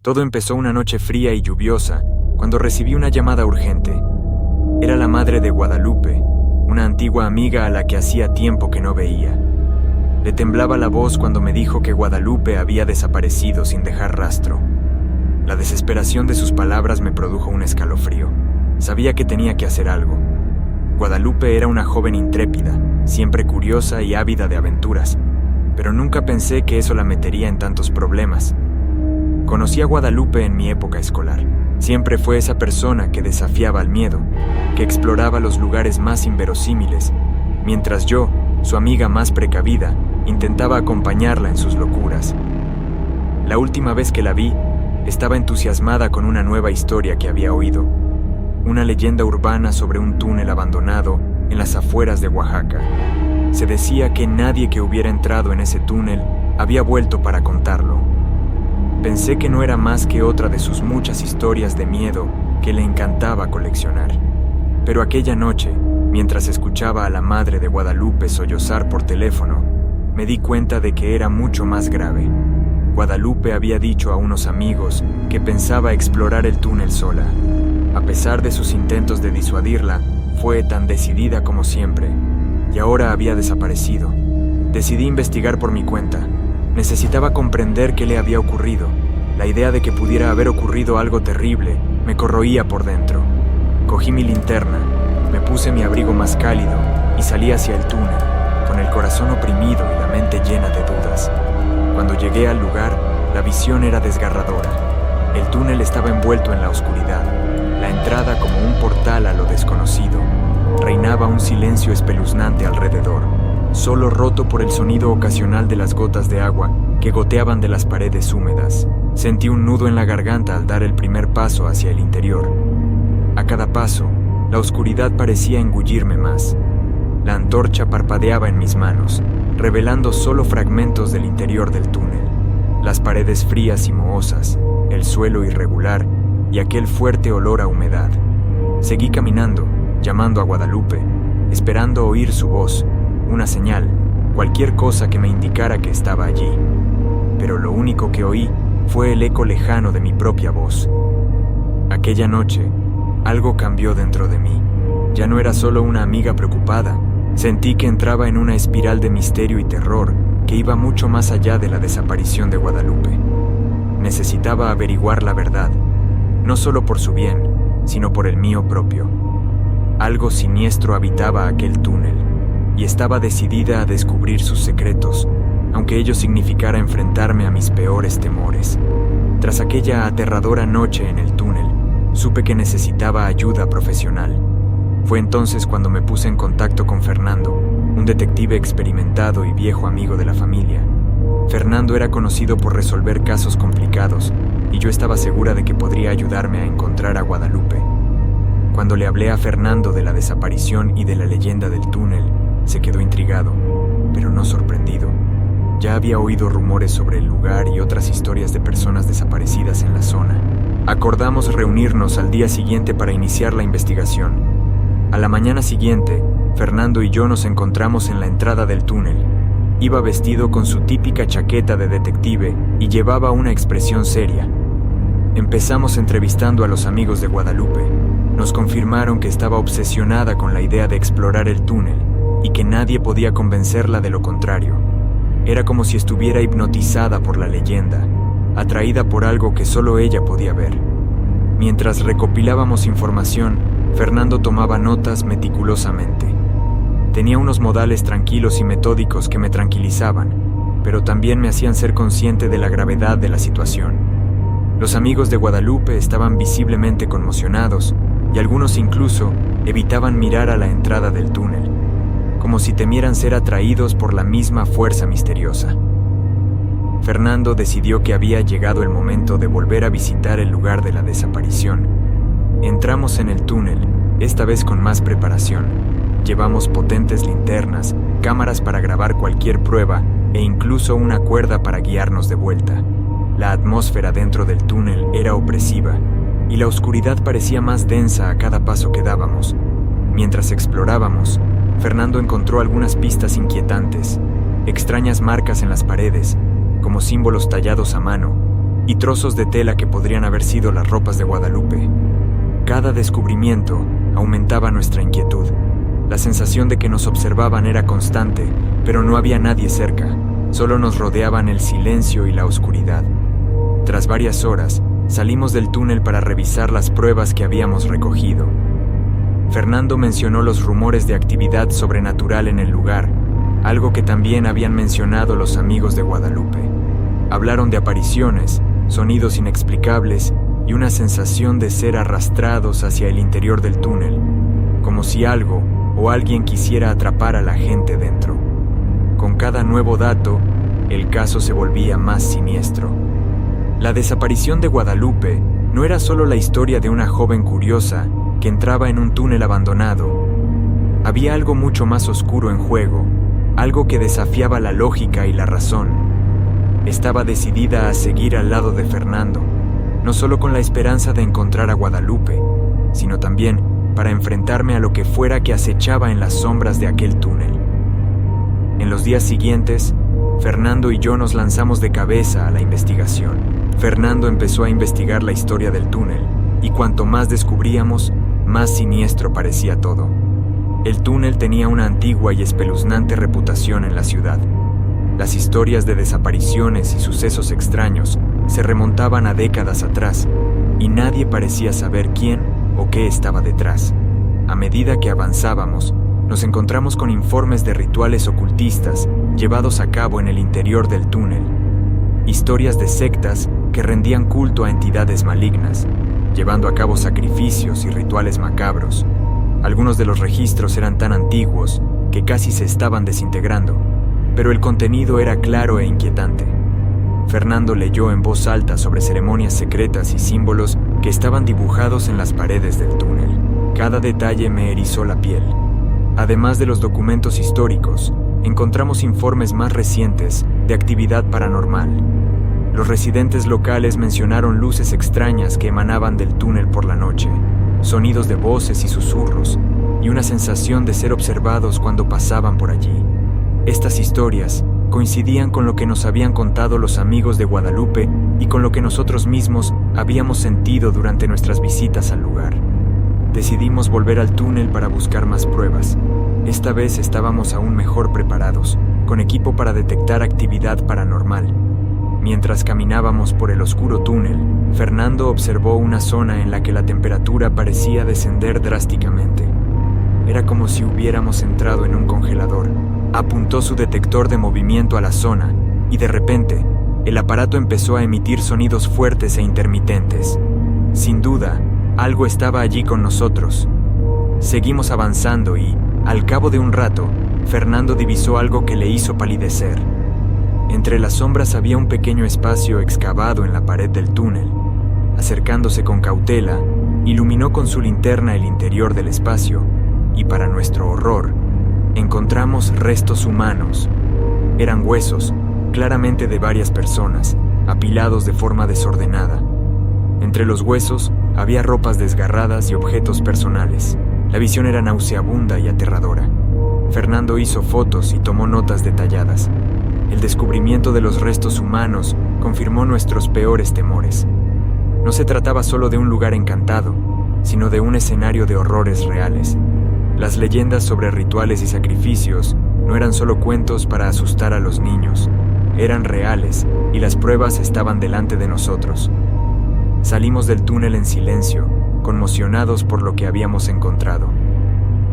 Todo empezó una noche fría y lluviosa, cuando recibí una llamada urgente. Era la madre de Guadalupe, una antigua amiga a la que hacía tiempo que no veía. Le temblaba la voz cuando me dijo que Guadalupe había desaparecido sin dejar rastro. La desesperación de sus palabras me produjo un escalofrío. Sabía que tenía que hacer algo. Guadalupe era una joven intrépida, siempre curiosa y ávida de aventuras, pero nunca pensé que eso la metería en tantos problemas. Conocí a Guadalupe en mi época escolar. Siempre fue esa persona que desafiaba al miedo, que exploraba los lugares más inverosímiles, mientras yo, su amiga más precavida, intentaba acompañarla en sus locuras. La última vez que la vi, estaba entusiasmada con una nueva historia que había oído, una leyenda urbana sobre un túnel abandonado en las afueras de Oaxaca. Se decía que nadie que hubiera entrado en ese túnel había vuelto para contarlo. Pensé que no era más que otra de sus muchas historias de miedo que le encantaba coleccionar. Pero aquella noche, mientras escuchaba a la madre de Guadalupe sollozar por teléfono, me di cuenta de que era mucho más grave. Guadalupe había dicho a unos amigos que pensaba explorar el túnel sola. A pesar de sus intentos de disuadirla, fue tan decidida como siempre, y ahora había desaparecido. Decidí investigar por mi cuenta. Necesitaba comprender qué le había ocurrido. La idea de que pudiera haber ocurrido algo terrible me corroía por dentro. Cogí mi linterna, me puse mi abrigo más cálido y salí hacia el túnel, con el corazón oprimido y la mente llena de dudas. Cuando llegué al lugar, la visión era desgarradora. El túnel estaba envuelto en la oscuridad, la entrada como un portal a lo desconocido. Reinaba un silencio espeluznante alrededor, solo roto por el sonido ocasional de las gotas de agua que goteaban de las paredes húmedas. Sentí un nudo en la garganta al dar el primer paso hacia el interior. A cada paso, la oscuridad parecía engullirme más. La antorcha parpadeaba en mis manos, revelando solo fragmentos del interior del túnel. Las paredes frías y mohosas, el suelo irregular y aquel fuerte olor a humedad. Seguí caminando, llamando a Guadalupe, esperando oír su voz, una señal, cualquier cosa que me indicara que estaba allí. Pero lo único que oí fue el eco lejano de mi propia voz. Aquella noche, algo cambió dentro de mí. Ya no era solo una amiga preocupada. Sentí que entraba en una espiral de misterio y terror que iba mucho más allá de la desaparición de Guadalupe. Necesitaba averiguar la verdad, no solo por su bien, sino por el mío propio. Algo siniestro habitaba aquel túnel, y estaba decidida a descubrir sus secretos, aunque ello significara enfrentarme a mis peores temores. Tras aquella aterradora noche en el túnel, supe que necesitaba ayuda profesional. Fue entonces cuando me puse en contacto con Fernando, un detective experimentado y viejo amigo de la familia. Fernando era conocido por resolver casos complicados, y yo estaba segura de que podría ayudarme a encontrar a Guadalupe. Cuando le hablé a Fernando de la desaparición y de la leyenda del túnel, se quedó intrigado, pero no sorprendido. Ya había oído rumores sobre el lugar y otras historias de personas desaparecidas en la zona. Acordamos reunirnos al día siguiente para iniciar la investigación. A la mañana siguiente, Fernando y yo nos encontramos en la entrada del túnel. Iba vestido con su típica chaqueta de detective y llevaba una expresión seria. Empezamos entrevistando a los amigos de Guadalupe. Nos confirmaron que estaba obsesionada con la idea de explorar el túnel y que nadie podía convencerla de lo contrario. Era como si estuviera hipnotizada por la leyenda, atraída por algo que solo ella podía ver. Mientras recopilábamos información, Fernando tomaba notas meticulosamente. Tenía unos modales tranquilos y metódicos que me tranquilizaban, pero también me hacían ser consciente de la gravedad de la situación. Los amigos de Guadalupe estaban visiblemente conmocionados, y algunos incluso evitaban mirar a la entrada del túnel, como si temieran ser atraídos por la misma fuerza misteriosa. Fernando decidió que había llegado el momento de volver a visitar el lugar de la desaparición. Entramos en el túnel, esta vez con más preparación. Llevamos potentes linternas, cámaras para grabar cualquier prueba e incluso una cuerda para guiarnos de vuelta. La atmósfera dentro del túnel era opresiva y la oscuridad parecía más densa a cada paso que dábamos. Mientras explorábamos, Fernando encontró algunas pistas inquietantes, extrañas marcas en las paredes, como símbolos tallados a mano, y trozos de tela que podrían haber sido las ropas de Guadalupe. Cada descubrimiento aumentaba nuestra inquietud. La sensación de que nos observaban era constante, pero no había nadie cerca. Solo nos rodeaban el silencio y la oscuridad. Tras varias horas, salimos del túnel para revisar las pruebas que habíamos recogido. Fernando mencionó los rumores de actividad sobrenatural en el lugar, algo que también habían mencionado los amigos de Guadalupe. Hablaron de apariciones, sonidos inexplicables y una sensación de ser arrastrados hacia el interior del túnel, como si algo o alguien quisiera atrapar a la gente dentro. Con cada nuevo dato, el caso se volvía más siniestro. La desaparición de Guadalupe no era solo la historia de una joven curiosa que entraba en un túnel abandonado. Había algo mucho más oscuro en juego, algo que desafiaba la lógica y la razón. Estaba decidida a seguir al lado de Fernando, no solo con la esperanza de encontrar a Guadalupe, sino también para enfrentarme a lo que fuera que acechaba en las sombras de aquel túnel. En los días siguientes, Fernando y yo nos lanzamos de cabeza a la investigación. Fernando empezó a investigar la historia del túnel, y cuanto más descubríamos, más siniestro parecía todo. El túnel tenía una antigua y espeluznante reputación en la ciudad. Las historias de desapariciones y sucesos extraños se remontaban a décadas atrás, y nadie parecía saber quién o qué estaba detrás. A medida que avanzábamos, nos encontramos con informes de rituales ocultistas llevados a cabo en el interior del túnel, historias de sectas que rendían culto a entidades malignas, llevando a cabo sacrificios y rituales macabros. Algunos de los registros eran tan antiguos que casi se estaban desintegrando, pero el contenido era claro e inquietante. Fernando leyó en voz alta sobre ceremonias secretas y símbolos que estaban dibujados en las paredes del túnel. Cada detalle me erizó la piel. Además de los documentos históricos, encontramos informes más recientes de actividad paranormal. Los residentes locales mencionaron luces extrañas que emanaban del túnel por la noche, sonidos de voces y susurros, y una sensación de ser observados cuando pasaban por allí. Estas historias coincidían con lo que nos habían contado los amigos de Guadalupe y con lo que nosotros mismos habíamos sentido durante nuestras visitas al lugar. Decidimos volver al túnel para buscar más pruebas. Esta vez estábamos aún mejor preparados, con equipo para detectar actividad paranormal. Mientras caminábamos por el oscuro túnel, Fernando observó una zona en la que la temperatura parecía descender drásticamente. Era como si hubiéramos entrado en un congelador. Apuntó su detector de movimiento a la zona y de repente, el aparato empezó a emitir sonidos fuertes e intermitentes. Sin duda, algo estaba allí con nosotros. Seguimos avanzando y, al cabo de un rato, Fernando divisó algo que le hizo palidecer. Entre las sombras había un pequeño espacio excavado en la pared del túnel. Acercándose con cautela, iluminó con su linterna el interior del espacio y, para nuestro horror, encontramos restos humanos. Eran huesos, claramente de varias personas, apilados de forma desordenada. Entre los huesos había ropas desgarradas y objetos personales. La visión era nauseabunda y aterradora. Fernando hizo fotos y tomó notas detalladas. El descubrimiento de los restos humanos confirmó nuestros peores temores. No se trataba solo de un lugar encantado, sino de un escenario de horrores reales. Las leyendas sobre rituales y sacrificios no eran solo cuentos para asustar a los niños, eran reales y las pruebas estaban delante de nosotros. Salimos del túnel en silencio, conmocionados por lo que habíamos encontrado.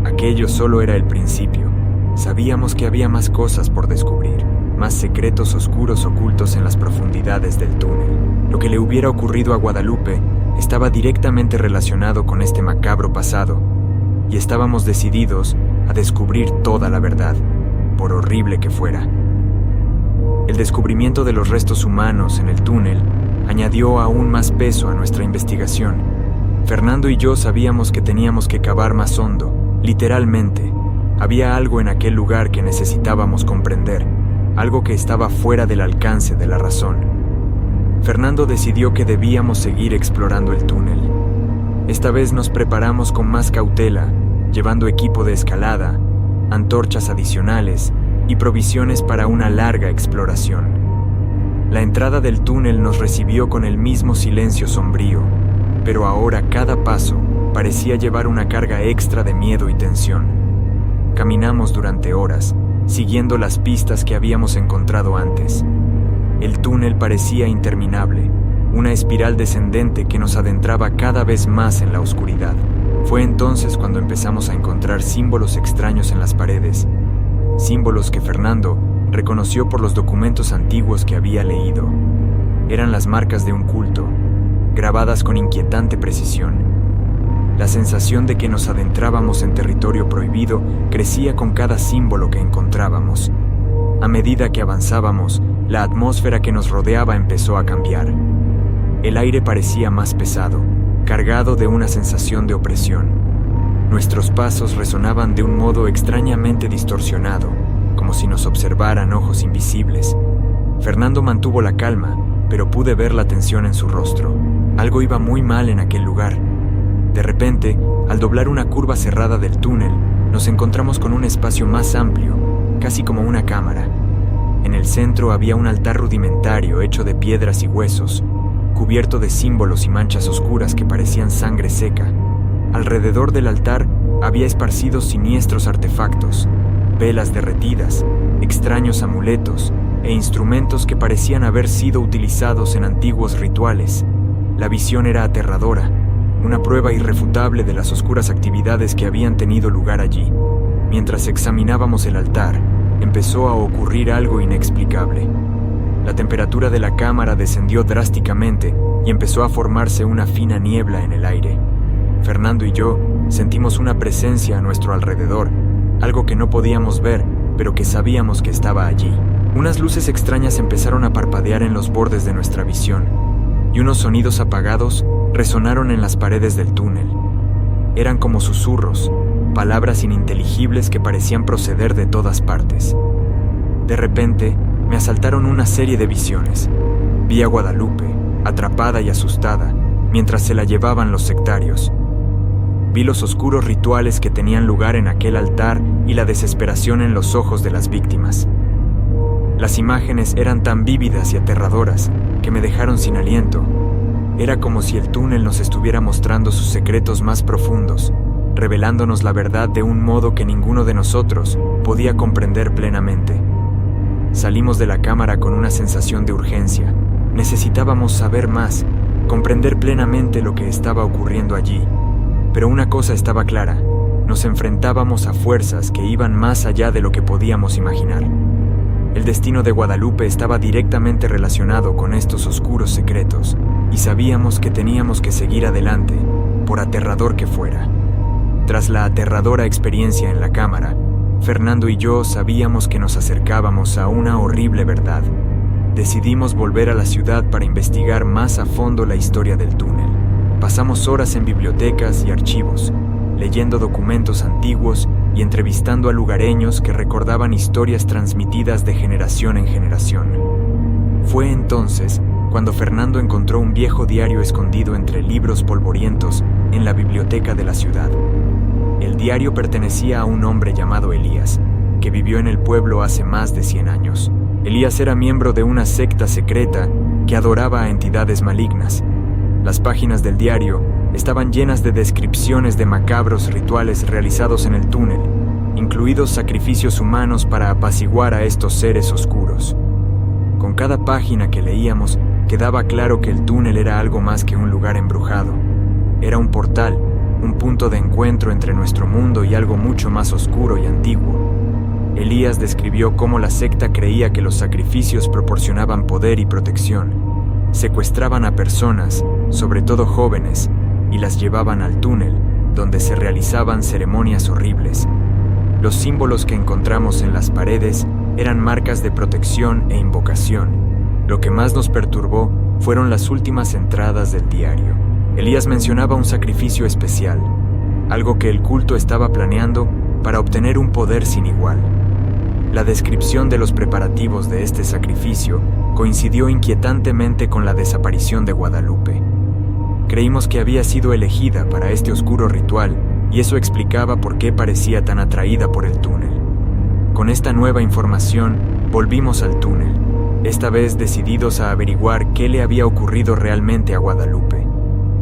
Aquello solo era el principio. Sabíamos que había más cosas por descubrir, más secretos oscuros ocultos en las profundidades del túnel. Lo que le hubiera ocurrido a Guadalupe estaba directamente relacionado con este macabro pasado, y estábamos decididos a descubrir toda la verdad, por horrible que fuera. El descubrimiento de los restos humanos en el túnel añadió aún más peso a nuestra investigación. Fernando y yo sabíamos que teníamos que cavar más hondo, literalmente. Había algo en aquel lugar que necesitábamos comprender, algo que estaba fuera del alcance de la razón. Fernando decidió que debíamos seguir explorando el túnel. Esta vez nos preparamos con más cautela, llevando equipo de escalada, antorchas adicionales y provisiones para una larga exploración. La entrada del túnel nos recibió con el mismo silencio sombrío, pero ahora cada paso parecía llevar una carga extra de miedo y tensión. Caminamos durante horas, siguiendo las pistas que habíamos encontrado antes. El túnel parecía interminable, una espiral descendente que nos adentraba cada vez más en la oscuridad. Fue entonces cuando empezamos a encontrar símbolos extraños en las paredes, símbolos que Fernando reconoció por los documentos antiguos que había leído. Eran las marcas de un culto, grabadas con inquietante precisión. La sensación de que nos adentrábamos en territorio prohibido crecía con cada símbolo que encontrábamos. A medida que avanzábamos, la atmósfera que nos rodeaba empezó a cambiar. El aire parecía más pesado, cargado de una sensación de opresión. Nuestros pasos resonaban de un modo extrañamente distorsionado, como si nos observaran ojos invisibles. Fernando mantuvo la calma, pero pude ver la tensión en su rostro. Algo iba muy mal en aquel lugar. De repente, al doblar una curva cerrada del túnel, nos encontramos con un espacio más amplio, casi como una cámara. En el centro había un altar rudimentario hecho de piedras y huesos, cubierto de símbolos y manchas oscuras que parecían sangre seca. Alrededor del altar había esparcidos siniestros artefactos, velas derretidas, extraños amuletos e instrumentos que parecían haber sido utilizados en antiguos rituales. La visión era aterradora, una prueba irrefutable de las oscuras actividades que habían tenido lugar allí. Mientras examinábamos el altar, empezó a ocurrir algo inexplicable. La temperatura de la cámara descendió drásticamente y empezó a formarse una fina niebla en el aire. Fernando y yo sentimos una presencia a nuestro alrededor, algo que no podíamos ver, pero que sabíamos que estaba allí. Unas luces extrañas empezaron a parpadear en los bordes de nuestra visión, y unos sonidos apagados resonaron en las paredes del túnel. Eran como susurros, palabras ininteligibles que parecían proceder de todas partes. De repente, me asaltaron una serie de visiones. Vi a Guadalupe, atrapada y asustada, mientras se la llevaban los sectarios. Vi los oscuros rituales que tenían lugar en aquel altar y la desesperación en los ojos de las víctimas. Las imágenes eran tan vívidas y aterradoras que me dejaron sin aliento. Era como si el túnel nos estuviera mostrando sus secretos más profundos, revelándonos la verdad de un modo que ninguno de nosotros podía comprender plenamente. Salimos de la cámara con una sensación de urgencia. Necesitábamos saber más, comprender plenamente lo que estaba ocurriendo allí. Pero una cosa estaba clara: nos enfrentábamos a fuerzas que iban más allá de lo que podíamos imaginar. El destino de Guadalupe estaba directamente relacionado con estos oscuros secretos, y sabíamos que teníamos que seguir adelante, por aterrador que fuera. Tras la aterradora experiencia en la cámara, Fernando y yo sabíamos que nos acercábamos a una horrible verdad. Decidimos volver a la ciudad para investigar más a fondo la historia del túnel. Pasamos horas en bibliotecas y archivos, leyendo documentos antiguos y entrevistando a lugareños que recordaban historias transmitidas de generación en generación. Fue entonces cuando Fernando encontró un viejo diario escondido entre libros polvorientos en la biblioteca de la ciudad. El diario pertenecía a un hombre llamado Elías, que vivió en el pueblo hace más de 100 años. Elías era miembro de una secta secreta que adoraba a entidades malignas. Las páginas del diario estaban llenas de descripciones de macabros rituales realizados en el túnel, incluidos sacrificios humanos para apaciguar a estos seres oscuros. Con cada página que leíamos, quedaba claro que el túnel era algo más que un lugar embrujado. Era un portal, un punto de encuentro entre nuestro mundo y algo mucho más oscuro y antiguo. Elías describió cómo la secta creía que los sacrificios proporcionaban poder y protección. Secuestraban a personas, sobre todo jóvenes, y las llevaban al túnel, donde se realizaban ceremonias horribles. Los símbolos que encontramos en las paredes eran marcas de protección e invocación. Lo que más nos perturbó fueron las últimas entradas del diario. Elías mencionaba un sacrificio especial, algo que el culto estaba planeando para obtener un poder sin igual. La descripción de los preparativos de este sacrificio coincidió inquietantemente con la desaparición de Guadalupe. Creímos que había sido elegida para este oscuro ritual, y eso explicaba por qué parecía tan atraída por el túnel. Con esta nueva información, volvimos al túnel. esta vez decididos a averiguar qué le había ocurrido realmente a Guadalupe.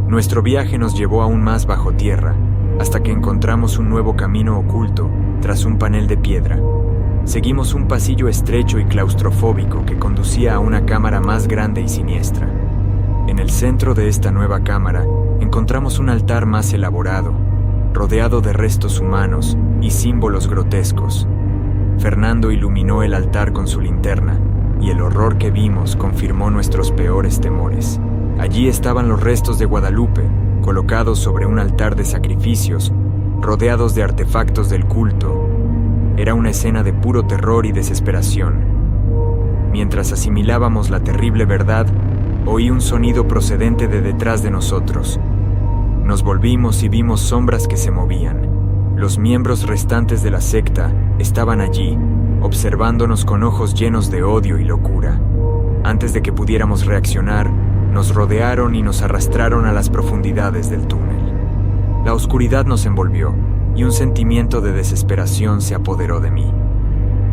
Nuestro viaje nos llevó aún más bajo tierra, hasta que encontramos un nuevo camino oculto tras un panel de piedra. Seguimos un pasillo estrecho y claustrofóbico que conducía a una cámara más grande y siniestra. En el centro de esta nueva cámara encontramos un altar más elaborado, rodeado de restos humanos y símbolos grotescos. Fernando iluminó el altar con su linterna, y el horror que vimos confirmó nuestros peores temores. Allí estaban los restos de Guadalupe, colocados sobre un altar de sacrificios, rodeados de artefactos del culto. Era una escena de puro terror y desesperación. Mientras asimilábamos la terrible verdad, oí un sonido procedente de detrás de nosotros. Nos volvimos y vimos sombras que se movían. Los miembros restantes de la secta estaban allí, observándonos con ojos llenos de odio y locura. Antes de que pudiéramos reaccionar, nos rodearon y nos arrastraron a las profundidades del túnel. La oscuridad nos envolvió, y un sentimiento de desesperación se apoderó de mí.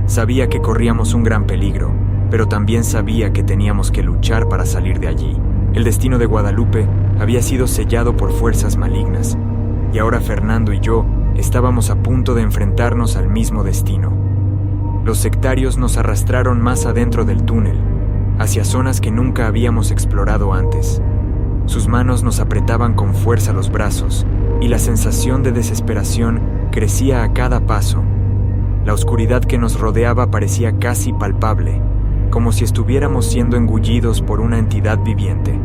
Sabía que corríamos un gran peligro, pero también sabía que teníamos que luchar para salir de allí. El destino de Guadalupe había sido sellado por fuerzas malignas, y ahora Fernando y yo estábamos a punto de enfrentarnos al mismo destino. Los sectarios nos arrastraron más adentro del túnel, hacia zonas que nunca habíamos explorado antes. Sus manos nos apretaban con fuerza los brazos, y la sensación de desesperación crecía a cada paso. La oscuridad que nos rodeaba parecía casi palpable, como si estuviéramos siendo engullidos por una entidad viviente.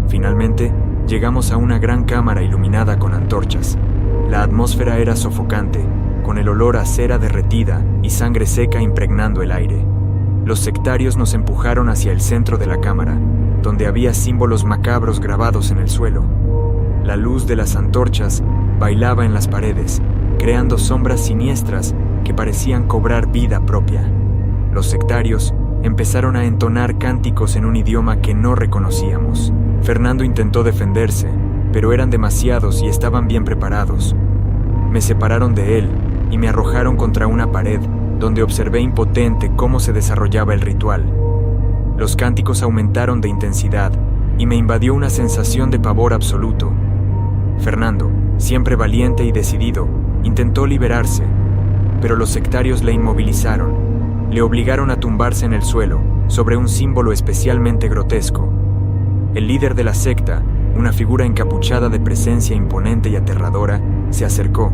Finalmente, llegamos a una gran cámara iluminada con antorchas. La atmósfera era sofocante, con el olor a cera derretida y sangre seca impregnando el aire. Los sectarios nos empujaron hacia el centro de la cámara, donde había símbolos macabros grabados en el suelo. La luz de las antorchas bailaba en las paredes, creando sombras siniestras que parecían cobrar vida propia. Los sectarios empezaron a entonar cánticos en un idioma que no reconocíamos. Fernando intentó defenderse, pero eran demasiados y estaban bien preparados. Me separaron de él y me arrojaron contra una pared, donde observé impotente cómo se desarrollaba el ritual. Los cánticos aumentaron de intensidad y me invadió una sensación de pavor absoluto. Fernando, siempre valiente y decidido, intentó liberarse, pero los sectarios le inmovilizaron. Le obligaron a tumbarse en el suelo, sobre un símbolo especialmente grotesco. El líder de la secta, una figura encapuchada de presencia imponente y aterradora, se acercó.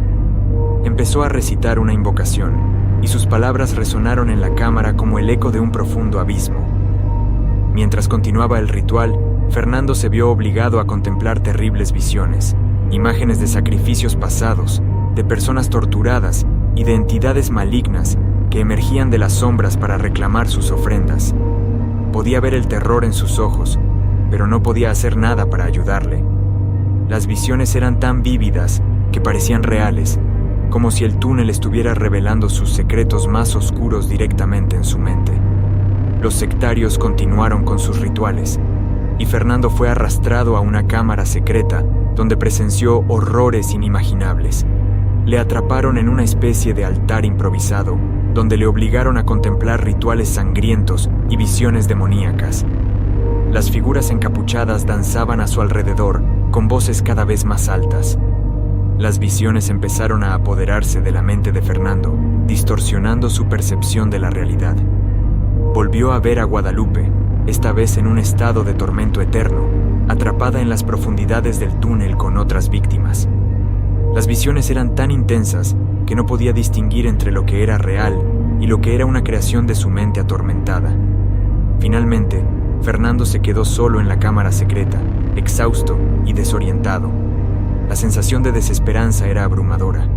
Empezó a recitar una invocación, y sus palabras resonaron en la cámara como el eco de un profundo abismo. Mientras continuaba el ritual, Fernando se vio obligado a contemplar terribles visiones, imágenes de sacrificios pasados, de personas torturadas y de entidades malignas que emergían de las sombras para reclamar sus ofrendas. Podía ver el terror en sus ojos, pero no podía hacer nada para ayudarle. Las visiones eran tan vívidas que parecían reales, como si el túnel estuviera revelando sus secretos más oscuros directamente en su mente. Los sectarios continuaron con sus rituales, y Fernando fue arrastrado a una cámara secreta donde presenció horrores inimaginables. Le atraparon en una especie de altar improvisado, donde le obligaron a contemplar rituales sangrientos y visiones demoníacas. Las figuras encapuchadas danzaban a su alrededor, con voces cada vez más altas. Las visiones empezaron a apoderarse de la mente de Fernando, distorsionando su percepción de la realidad. Volvió a ver a Guadalupe, esta vez en un estado de tormento eterno, atrapada en las profundidades del túnel con otras víctimas. Las visiones eran tan intensas que no podía distinguir entre lo que era real y lo que era una creación de su mente atormentada. Finalmente, Fernando se quedó solo en la cámara secreta, exhausto y desorientado. La sensación de desesperanza era abrumadora.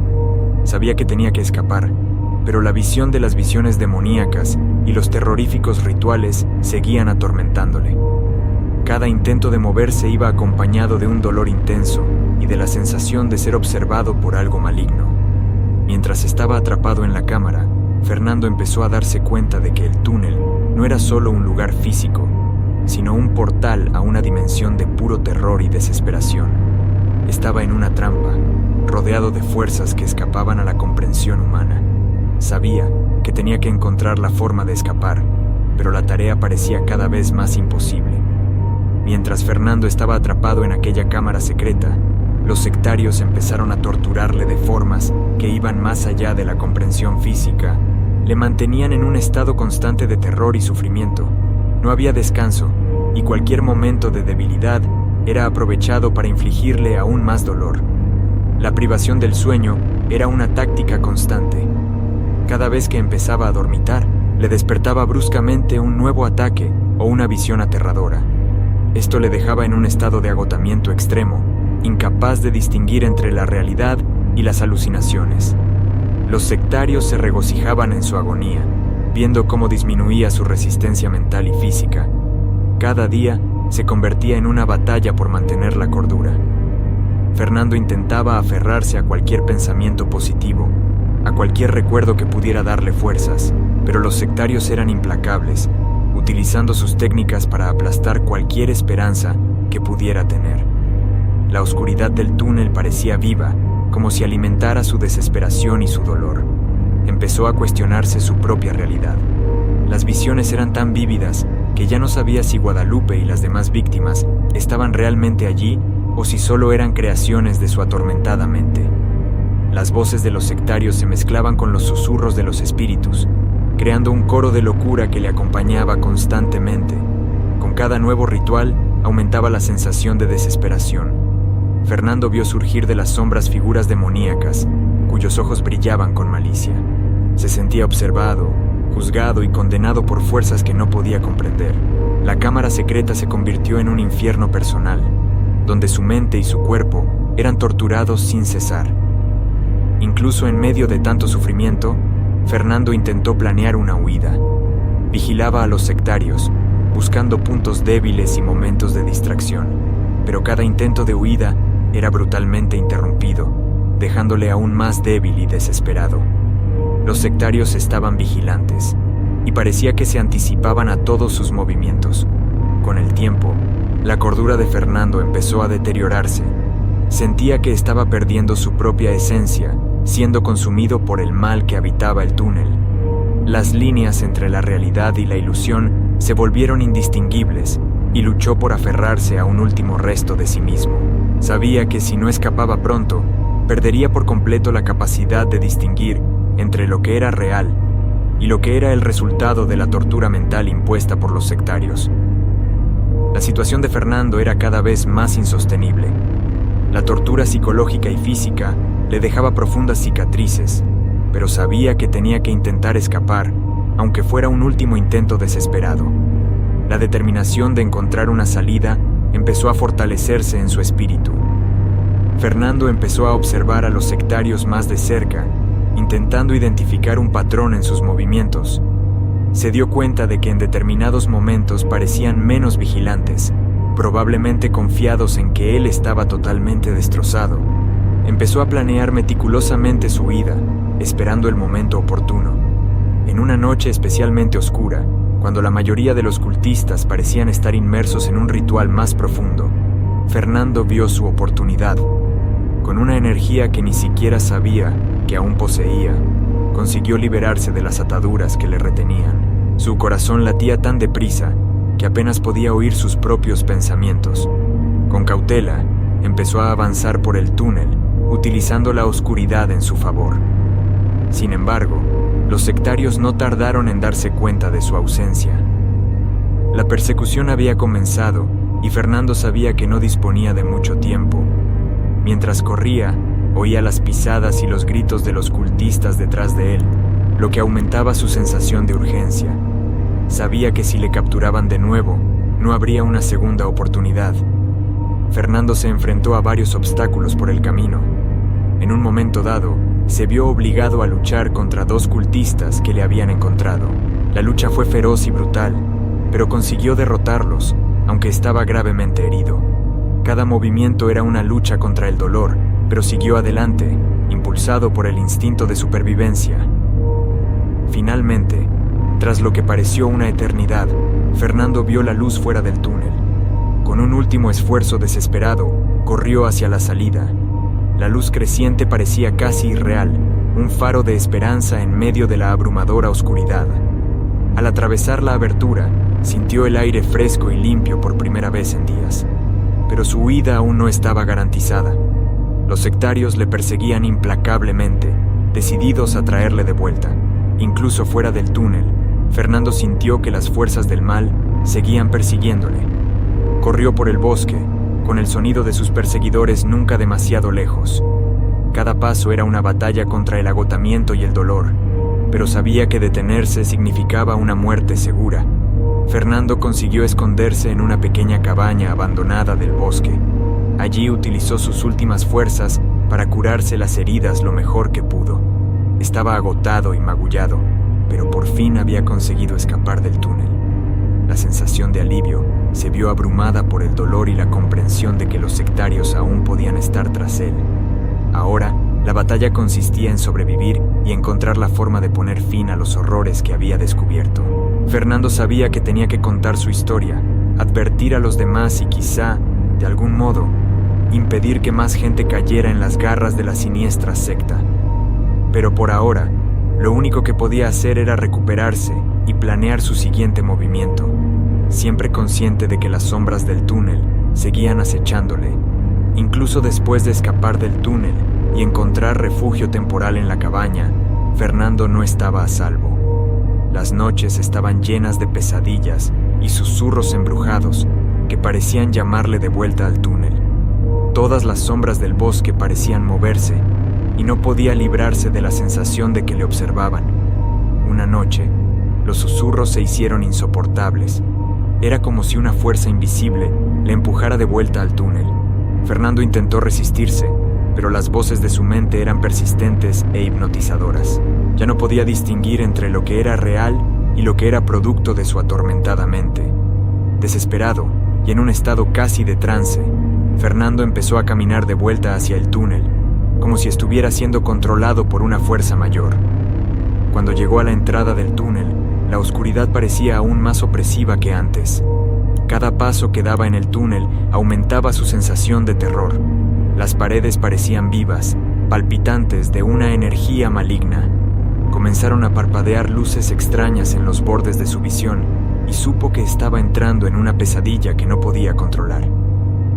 Sabía que tenía que escapar, pero la visión de las visiones demoníacas y los terroríficos rituales seguían atormentándole. Cada intento de moverse iba acompañado de un dolor intenso y de la sensación de ser observado por algo maligno. Mientras estaba atrapado en la cámara, Fernando empezó a darse cuenta de que el túnel no era solo un lugar físico, sino un portal a una dimensión de puro terror y desesperación. Estaba en una trampa, rodeado de fuerzas que escapaban a la comprensión humana. Sabía que tenía que encontrar la forma de escapar, pero la tarea parecía cada vez más imposible. Mientras Fernando estaba atrapado en aquella cámara secreta, los sectarios empezaron a torturarle de formas que iban más allá de la comprensión física. Le mantenían en un estado constante de terror y sufrimiento. No había descanso, y cualquier momento de debilidad era aprovechado para infligirle aún más dolor. La privación del sueño era una táctica constante. Cada vez que empezaba a dormitar, le despertaba bruscamente un nuevo ataque o una visión aterradora. Esto le dejaba en un estado de agotamiento extremo, incapaz de distinguir entre la realidad y las alucinaciones. Los sectarios se regocijaban en su agonía, viendo cómo disminuía su resistencia mental y física. Cada día se convertía en una batalla por mantener la cordura. Fernando intentaba aferrarse a cualquier pensamiento positivo, a cualquier recuerdo que pudiera darle fuerzas, pero los sectarios eran implacables, utilizando sus técnicas para aplastar cualquier esperanza que pudiera tener. La oscuridad del túnel parecía viva, como si alimentara su desesperación y su dolor. Empezó a cuestionarse su propia realidad. Las visiones eran tan vívidas que ya no sabía si Guadalupe y las demás víctimas estaban realmente allí o si solo eran creaciones de su atormentada mente. Las voces de los sectarios se mezclaban con los susurros de los espíritus, creando un coro de locura que le acompañaba constantemente. Con cada nuevo ritual aumentaba la sensación de desesperación. Fernando vio surgir de las sombras figuras demoníacas, cuyos ojos brillaban con malicia. Se sentía observado, juzgado y condenado por fuerzas que no podía comprender. La cámara secreta se convirtió en un infierno personal, donde su mente y su cuerpo eran torturados sin cesar. Incluso en medio de tanto sufrimiento, Fernando intentó planear una huida. Vigilaba a los sectarios, buscando puntos débiles y momentos de distracción, pero cada intento de huida era brutalmente interrumpido, dejándole aún más débil y desesperado. Los sectarios estaban vigilantes, y parecía que se anticipaban a todos sus movimientos. Con el tiempo, la cordura de Fernando empezó a deteriorarse. Sentía que estaba perdiendo su propia esencia, siendo consumido por el mal que habitaba el túnel. Las líneas entre la realidad y la ilusión se volvieron indistinguibles, y luchó por aferrarse a un último resto de sí mismo. Sabía que si no escapaba pronto, perdería por completo la capacidad de distinguir entre lo que era real y lo que era el resultado de la tortura mental impuesta por los sectarios. La situación de Fernando era cada vez más insostenible. La tortura psicológica y física le dejaba profundas cicatrices, pero sabía que tenía que intentar escapar, aunque fuera un último intento desesperado. La determinación de encontrar una salida empezó a fortalecerse en su espíritu. Fernando empezó a observar a los sectarios más de cerca, intentando identificar un patrón en sus movimientos. Se dio cuenta de que en determinados momentos parecían menos vigilantes, probablemente confiados en que él estaba totalmente destrozado. Empezó a planear meticulosamente su huida, esperando el momento oportuno. En una noche especialmente oscura, cuando la mayoría de los cultistas parecían estar inmersos en un ritual más profundo, Fernando vio su oportunidad. Con una energía que ni siquiera sabía que aún poseía, consiguió liberarse de las ataduras que le retenían. Su corazón latía tan deprisa que apenas podía oír sus propios pensamientos. Con cautela, empezó a avanzar por el túnel, utilizando la oscuridad en su favor. Sin embargo, los sectarios no tardaron en darse cuenta de su ausencia. La persecución había comenzado y Fernando sabía que no disponía de mucho tiempo. Mientras corría, oía las pisadas y los gritos de los cultistas detrás de él, lo que aumentaba su sensación de urgencia. Sabía que si le capturaban de nuevo, no habría una segunda oportunidad. Fernando se enfrentó a varios obstáculos por el camino. En un momento dado, se vio obligado a luchar contra 2 cultistas que le habían encontrado. La lucha fue feroz y brutal, pero consiguió derrotarlos, aunque estaba gravemente herido. Cada movimiento era una lucha contra el dolor, pero siguió adelante, impulsado por el instinto de supervivencia. Finalmente, tras lo que pareció una eternidad, Fernando vio la luz fuera del túnel. Con un último esfuerzo desesperado, corrió hacia la salida. La luz creciente parecía casi irreal, un faro de esperanza en medio de la abrumadora oscuridad. Al atravesar la abertura, sintió el aire fresco y limpio por primera vez en días. Pero su huida aún no estaba garantizada. Los sectarios le perseguían implacablemente, decididos a traerle de vuelta. Incluso fuera del túnel, Fernando sintió que las fuerzas del mal seguían persiguiéndole. Corrió por el bosque, con el sonido de sus perseguidores nunca demasiado lejos. Cada paso era una batalla contra el agotamiento y el dolor, pero sabía que detenerse significaba una muerte segura. Fernando consiguió esconderse en una pequeña cabaña abandonada del bosque. Allí utilizó sus últimas fuerzas para curarse las heridas lo mejor que pudo. Estaba agotado y magullado, pero por fin había conseguido escapar del túnel. La sensación de alivio se vio abrumada por el dolor y la comprensión de que los sectarios aún podían estar tras él. Ahora, la batalla consistía en sobrevivir y encontrar la forma de poner fin a los horrores que había descubierto. Fernando sabía que tenía que contar su historia, advertir a los demás y quizá, de algún modo, impedir que más gente cayera en las garras de la siniestra secta. Pero por ahora, lo único que podía hacer era recuperarse y planear su siguiente movimiento, siempre consciente de que las sombras del túnel seguían acechándole. Incluso después de escapar del túnel y encontrar refugio temporal en la cabaña, Fernando no estaba a salvo. Las noches estaban llenas de pesadillas y susurros embrujados que parecían llamarle de vuelta al túnel. Todas las sombras del bosque parecían moverse y no podía librarse de la sensación de que le observaban. Una noche, los susurros se hicieron insoportables. Era como si una fuerza invisible le empujara de vuelta al túnel. Fernando intentó resistirse, pero las voces de su mente eran persistentes e hipnotizadoras. Ya no podía distinguir entre lo que era real y lo que era producto de su atormentada mente. Desesperado y en un estado casi de trance, Fernando empezó a caminar de vuelta hacia el túnel, como si estuviera siendo controlado por una fuerza mayor. Cuando llegó a la entrada del túnel, la oscuridad parecía aún más opresiva que antes. Cada paso que daba en el túnel aumentaba su sensación de terror. Las paredes parecían vivas, palpitantes de una energía maligna. Comenzaron a parpadear luces extrañas en los bordes de su visión y supo que estaba entrando en una pesadilla que no podía controlar.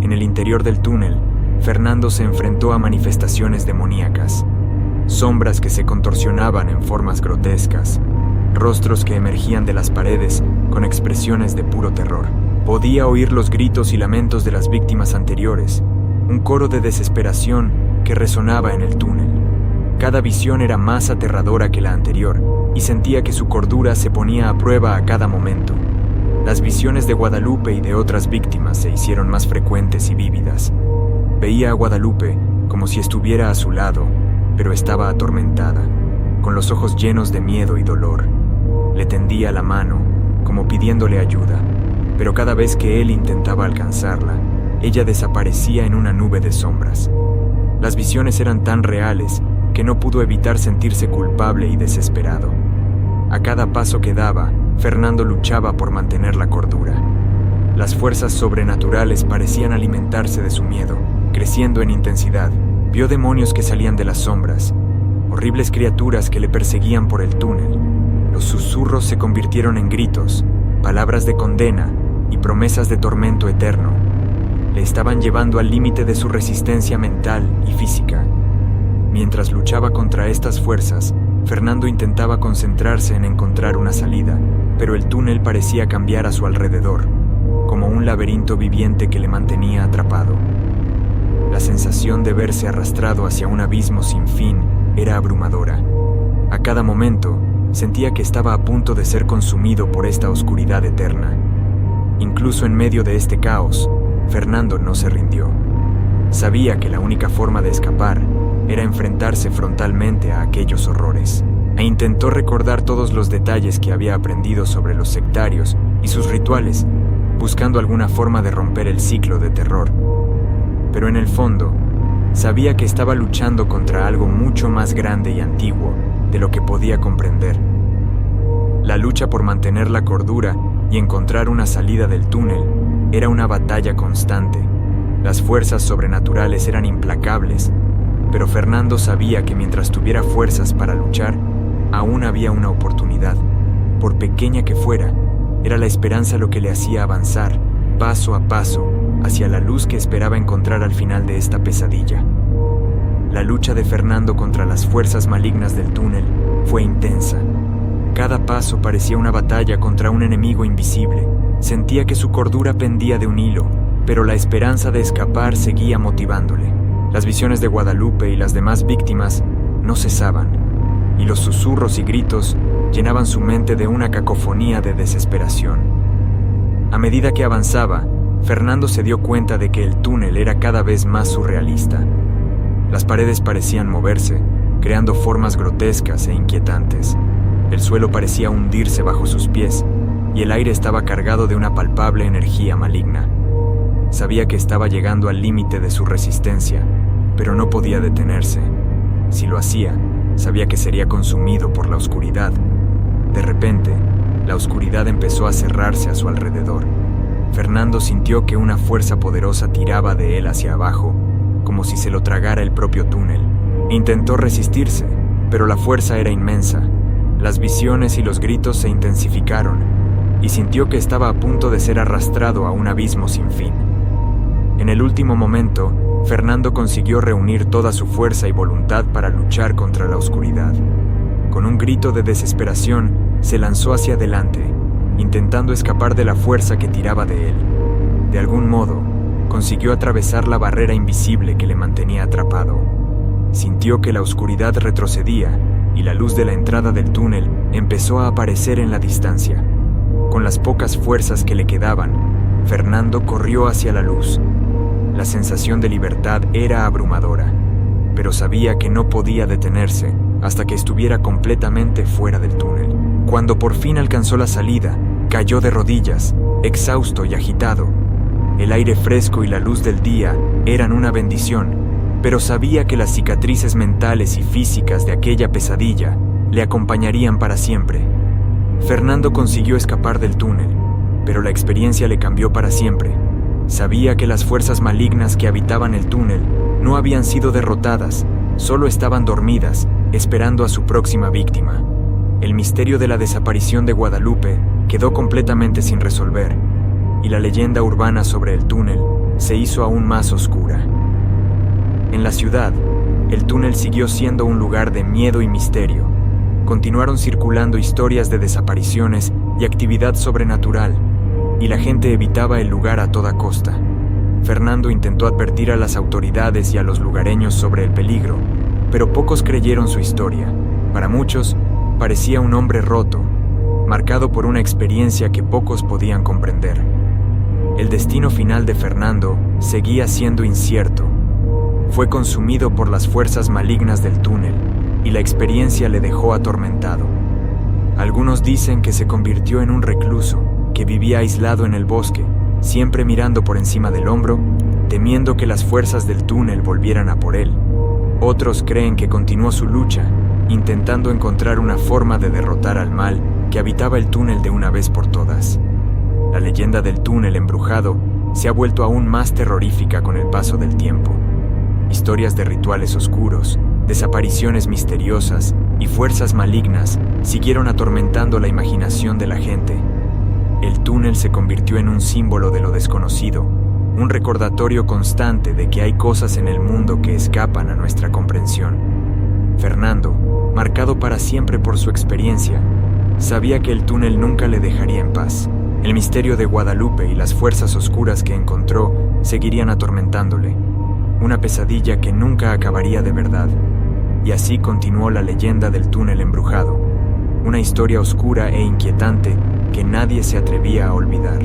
En el interior del túnel, Fernando se enfrentó a manifestaciones demoníacas, sombras que se contorsionaban en formas grotescas, rostros que emergían de las paredes con expresiones de puro terror. Podía oír los gritos y lamentos de las víctimas anteriores, un coro de desesperación que resonaba en el túnel. Cada visión era más aterradora que la anterior, y sentía que su cordura se ponía a prueba a cada momento. Las visiones de Guadalupe y de otras víctimas se hicieron más frecuentes y vívidas. Veía a Guadalupe como si estuviera a su lado, pero estaba atormentada, con los ojos llenos de miedo y dolor. Le tendía la mano, como pidiéndole ayuda, pero cada vez que él intentaba alcanzarla, ella desaparecía en una nube de sombras. Las visiones eran tan reales que no pudo evitar sentirse culpable y desesperado. A cada paso que daba, Fernando luchaba por mantener la cordura. Las fuerzas sobrenaturales parecían alimentarse de su miedo, creciendo en intensidad. Vio demonios que salían de las sombras, horribles criaturas que le perseguían por el túnel. Los susurros se convirtieron en gritos, palabras de condena y promesas de tormento eterno. Le estaban llevando al límite de su resistencia mental y física. Mientras luchaba contra estas fuerzas, Fernando intentaba concentrarse en encontrar una salida, pero el túnel parecía cambiar a su alrededor, como un laberinto viviente que le mantenía atrapado. La sensación de verse arrastrado hacia un abismo sin fin era abrumadora. A cada momento, sentía que estaba a punto de ser consumido por esta oscuridad eterna. Incluso en medio de este caos, Fernando no se rindió. Sabía que la única forma de escapar era enfrentarse frontalmente a aquellos horrores, e intentó recordar todos los detalles que había aprendido sobre los sectarios y sus rituales, buscando alguna forma de romper el ciclo de terror. Pero en el fondo, sabía que estaba luchando contra algo mucho más grande y antiguo de lo que podía comprender. La lucha por mantener la cordura y encontrar una salida del túnel era una batalla constante. Las fuerzas sobrenaturales eran implacables, pero Fernando sabía que mientras tuviera fuerzas para luchar, aún había una oportunidad. por pequeña que fuera, era la esperanza lo que le hacía avanzar, paso a paso, hacia la luz que esperaba encontrar al final de esta pesadilla. La lucha de Fernando contra las fuerzas malignas del túnel fue intensa. Cada paso parecía una batalla contra un enemigo invisible. Sentía que su cordura pendía de un hilo, pero la esperanza de escapar seguía motivándole. Las visiones de Guadalupe y las demás víctimas no cesaban, y los susurros y gritos llenaban su mente de una cacofonía de desesperación. A medida que avanzaba, Fernando se dio cuenta de que el túnel era cada vez más surrealista. Las paredes parecían moverse, creando formas grotescas e inquietantes. El suelo parecía hundirse bajo sus pies, y el aire estaba cargado de una palpable energía maligna. Sabía que estaba llegando al límite de su resistencia, pero no podía detenerse. Si lo hacía, sabía que sería consumido por la oscuridad. De repente, la oscuridad empezó a cerrarse a su alrededor. Fernando sintió que una fuerza poderosa tiraba de él hacia abajo, como si se lo tragara el propio túnel. Intentó resistirse, pero la fuerza era inmensa. Las visiones y los gritos se intensificaron, y sintió que estaba a punto de ser arrastrado a un abismo sin fin. En el último momento, Fernando consiguió reunir toda su fuerza y voluntad para luchar contra la oscuridad. Con un grito de desesperación, se lanzó hacia adelante, intentando escapar de la fuerza que tiraba de él. De algún modo, consiguió atravesar la barrera invisible que le mantenía atrapado. Sintió que la oscuridad retrocedía y la luz de la entrada del túnel empezó a aparecer en la distancia. Con las pocas fuerzas que le quedaban, Fernando corrió hacia la luz. La sensación de libertad era abrumadora, pero sabía que no podía detenerse hasta que estuviera completamente fuera del túnel. Cuando por fin alcanzó la salida, cayó de rodillas, exhausto y agitado. El aire fresco y la luz del día eran una bendición, pero sabía que las cicatrices mentales y físicas de aquella pesadilla le acompañarían para siempre. Fernando consiguió escapar del túnel, pero la experiencia le cambió para siempre. Sabía que las fuerzas malignas que habitaban el túnel no habían sido derrotadas, solo estaban dormidas, esperando a su próxima víctima. El misterio de la desaparición de Guadalupe quedó completamente sin resolver, y la leyenda urbana sobre el túnel se hizo aún más oscura. En la ciudad, el túnel siguió siendo un lugar de miedo y misterio. Continuaron circulando historias de desapariciones y actividad sobrenatural, y la gente evitaba el lugar a toda costa. Fernando intentó advertir a las autoridades y a los lugareños sobre el peligro, pero pocos creyeron su historia. Para muchos, parecía un hombre roto, marcado por una experiencia que pocos podían comprender. El destino final de Fernando seguía siendo incierto. Fue consumido por las fuerzas malignas del túnel, y la experiencia le dejó atormentado. Algunos dicen que se convirtió en un recluso, que vivía aislado en el bosque, siempre mirando por encima del hombro, temiendo que las fuerzas del túnel volvieran a por él. Otros creen que continuó su lucha, intentando encontrar una forma de derrotar al mal que habitaba el túnel de una vez por todas. La leyenda del túnel embrujado se ha vuelto aún más terrorífica con el paso del tiempo. Historias de rituales oscuros, desapariciones misteriosas y fuerzas malignas siguieron atormentando la imaginación de la gente. El túnel se convirtió en un símbolo de lo desconocido, un recordatorio constante de que hay cosas en el mundo que escapan a nuestra comprensión. Fernando, marcado para siempre por su experiencia, sabía que el túnel nunca le dejaría en paz. El misterio de Guadalupe y las fuerzas oscuras que encontró seguirían atormentándole, una pesadilla que nunca acabaría de verdad. Y así continuó la leyenda del túnel embrujado, una historia oscura e inquietante que nadie se atrevía a olvidar.